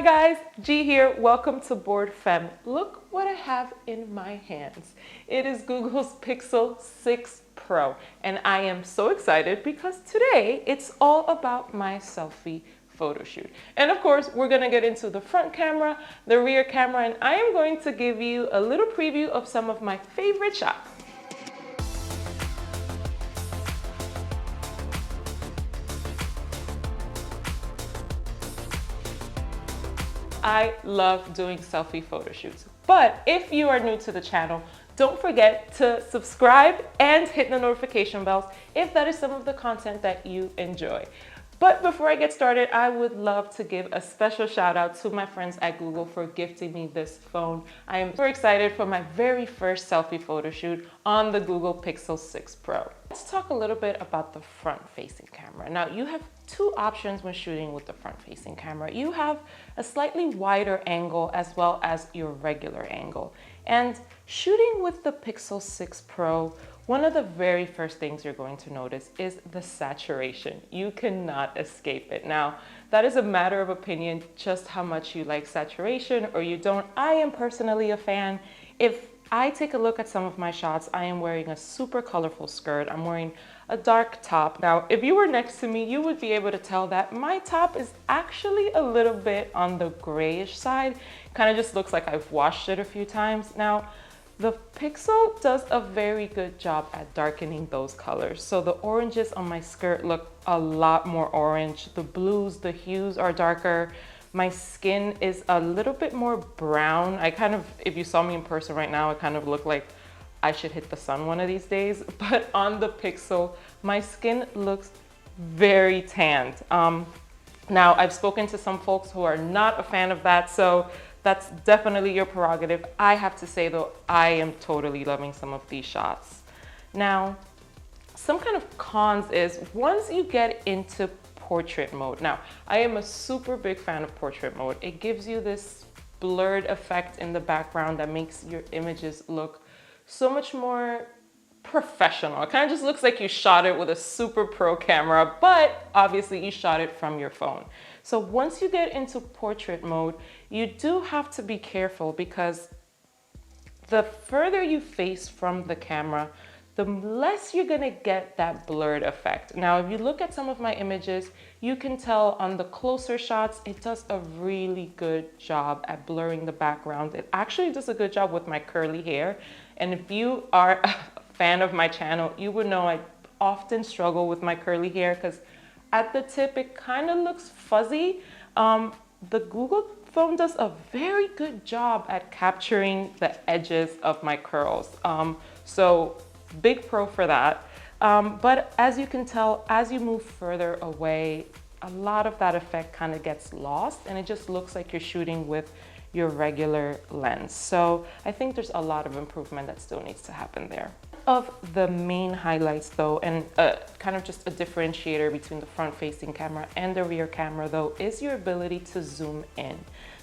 guys, G here. Welcome to BooredFemme. Look what I have in my hands. It is Google's Pixel 6 Pro, and I am so excited because today it's all about my selfie photo shoot. And of course, we're gonna get into the front camera, the rear camera, and I am going to give you a little preview of some of my favorite shots. I love doing selfie photo shoots. But if you are new to the channel, don't forget to subscribe and hit the notification bells if that is some of the content that you enjoy. But before I get started, I would love to give a special shout out to my friends at Google for gifting me this phone. I am super excited for my very first selfie photo shoot on the Google Pixel 6 Pro. Let's talk a little bit about the front-facing camera. Now, you have two options when shooting with the front-facing camera. You have a slightly wider angle as well as your regular angle. And shooting with the Pixel 6 Pro, one of the very first things you're going to notice is the saturation. You cannot escape it. Now, that is a matter of opinion, just how much you like saturation or you don't. I am personally a fan. If I take a look at some of my shots, I am wearing a super colorful skirt. I'm wearing a dark top. Now, if you were next to me, you would be able to tell that my top is actually a little bit on the grayish side. Kind of just looks like I've washed it a few times. Now, the Pixel does a very good job at darkening those colors. So the oranges on my skirt look a lot more orange. The blues, the hues are darker. My skin is a little bit more brown. If you saw me in person right now, I kind of look like I should hit the sun one of these days. But on the Pixel, my skin looks very tanned. Now, I've spoken to some folks who are not a fan of that, so that's definitely your prerogative. I have to say though, I am totally loving some of these shots. Now, some kind of cons is once you get into portrait mode. Now, I am a super big fan of portrait mode. It gives you this blurred effect in the background that makes your images look so much more professional. It kind of just looks like you shot it with a super pro camera, but obviously you shot it from your phone. So once you get into portrait mode, you do have to be careful because the further you face from the camera, the less you're gonna get that blurred effect. Now, if you look at some of my images, you can tell on the closer shots, it does a really good job at blurring the background. It actually does a good job with my curly hair. And if you are a fan of my channel, you would know I often struggle with my curly hair because at the tip, it kind of looks fuzzy. The Google phone does a very good job at capturing the edges of my curls. So big pro for that. But as you can tell, as you move further away, a lot of that effect kind of gets lost and it just looks like you're shooting with your regular lens. So I think there's a lot of improvement that still needs to happen there. Of the main highlights though, and kind of just a differentiator between the front-facing camera and the rear camera though, is your ability to zoom in.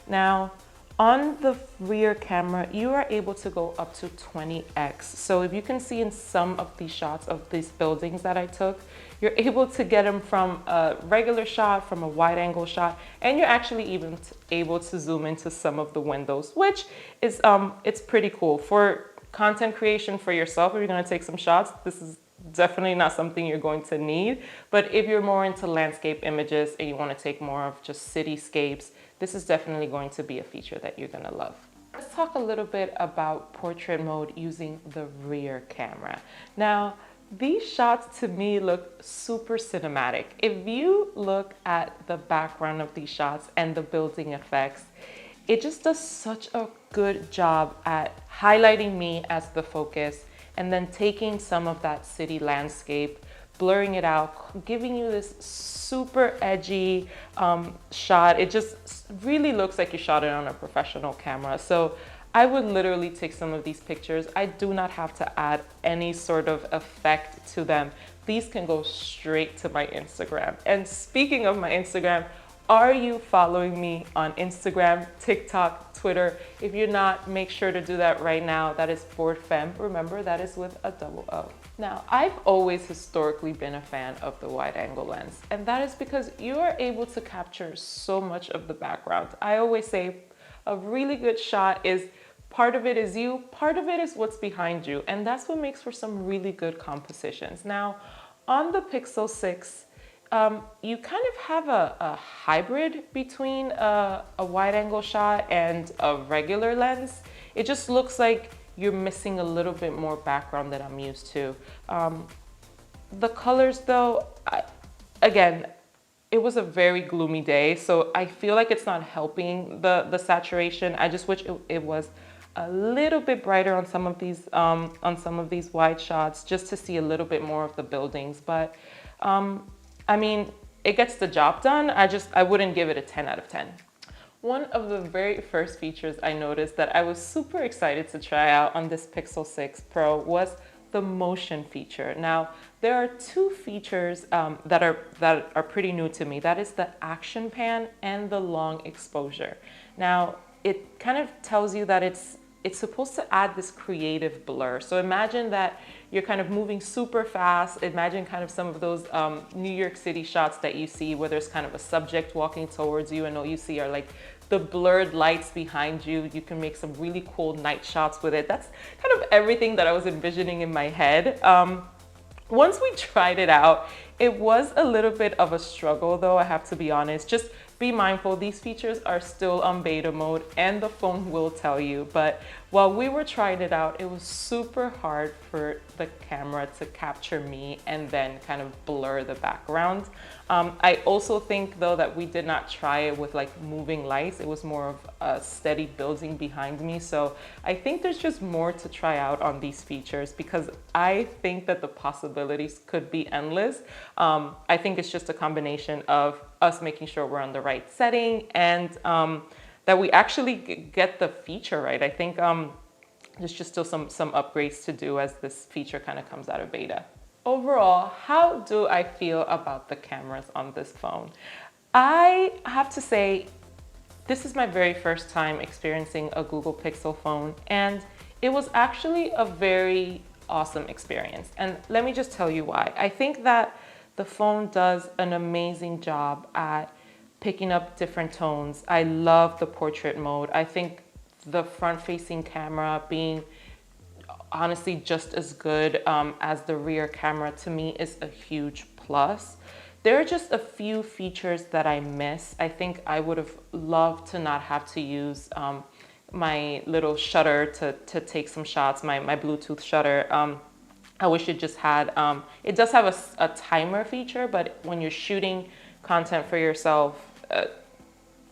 Now, on the rear camera, you are able to go up to 20x. So if you can see in some of these shots of these buildings that I took, you're able to get them from a regular shot, from a wide angle shot, and you're actually even able to zoom into some of the windows, which is, it's pretty cool. For content creation for yourself, if you're gonna take some shots, this is definitely not something you're going to need. But if you're more into landscape images and you wanna take more of just cityscapes, this is definitely going to be a feature that you're gonna love. Let's talk a little bit about portrait mode using the rear camera. Now, these shots to me look super cinematic. If you look at the background of these shots and the building effects, it just does such a good job at highlighting me as the focus and then taking some of that city landscape, blurring it out, giving you this super edgy shot. It just really looks like you shot it on a professional camera. So I would literally take some of these pictures. I do not have to add any sort of effect to them. These can go straight to my Instagram. And speaking of my Instagram, are you following me on Instagram, TikTok, Twitter? If you're not, make sure to do that right now. That is BooredFemme. Remember, that is with a double O. Now, I've always historically been a fan of the wide angle lens, and that is because you are able to capture so much of the background. I always say a really good shot is part of it is you, part of it is what's behind you, and that's what makes for some really good compositions. Now, on the Pixel 6, you kind of have a hybrid between a wide angle shot and a regular lens. It just looks like you're missing a little bit more background that I'm used to. The colors though, again, it was a very gloomy day, so I feel like it's not helping the saturation. I just wish it was a little bit brighter on some of these wide shots, just to see a little bit more of the buildings. But I mean, it gets the job done. I wouldn't give it a 10 out of 10. One of the very first features I noticed that I was super excited to try out on this Pixel 6 Pro was the motion feature. Now, there are two features that are pretty new to me. That is the action pan and the long exposure. Now, it kind of tells you that it's supposed to add this creative blur. So imagine that you're kind of moving super fast. Imagine kind of some of those New York City shots that you see where there's kind of a subject walking towards you and all you see are like the blurred lights behind you. You can make some really cool night shots with it. That's kind of everything that I was envisioning in my head. Once we tried it out, it was a little bit of a struggle though, I have to be honest. Just be mindful, these features are still on beta mode and the phone will tell you. But while we were trying it out, it was super hard for the camera to capture me and then kind of blur the background. I also think though that we did not try it with like moving lights. It was more of a steady building behind me. So I think there's just more to try out on these features because I think that the possibilities could be endless. I think it's just a combination of us making sure we're on the right setting and that we actually get the feature right. I think there's just still some upgrades to do as this feature kind of comes out of beta. Overall, how do I feel about the cameras on this phone? I have to say, this is my very first time experiencing a Google Pixel phone, and it was actually a very awesome experience. And let me just tell you why. I think that the phone does an amazing job at picking up different tones. I love the portrait mode. I think the front-facing camera being honestly just as good as the rear camera to me is a huge plus. There are just a few features that I miss. I think I would have loved to not have to use my little shutter to take some shots, my Bluetooth shutter. I wish it just had, it does have a timer feature, but when you're shooting content for yourself,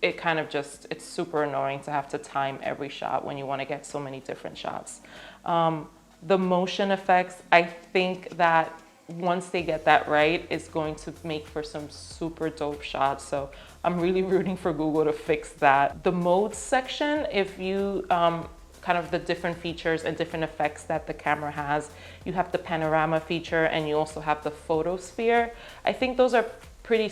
it kind of just, it's super annoying to have to time every shot when you want to get so many different shots. The motion effects, I think that once they get that right, it's going to make for some super dope shots. So I'm really rooting for Google to fix that. The modes section, if you, kind of the different features and different effects that the camera has, you have the panorama feature and you also have the photosphere. I think those are pretty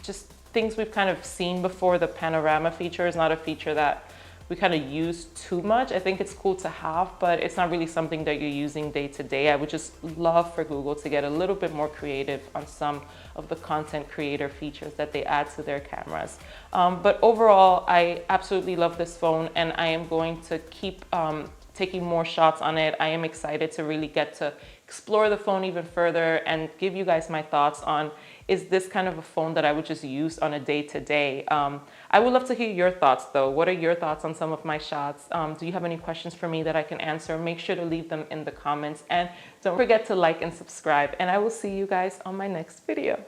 just things we've kind of seen before. The panorama feature is not a feature that we kind of use too much. I think it's cool to have, but it's not really something that you're using day to day. I would just love for Google to get a little bit more creative on some of the content creator features that they add to their cameras. But overall, I absolutely love this phone and I am going to keep taking more shots on it. I am excited to really get to explore the phone even further and give you guys my thoughts on, is this kind of a phone that I would just use on a day-to-day? I would love to hear your thoughts though. What are your thoughts on some of my shots? Do you have any questions for me that I can answer? Make sure to leave them in the comments and don't forget to like and subscribe, and I will see you guys on my next video.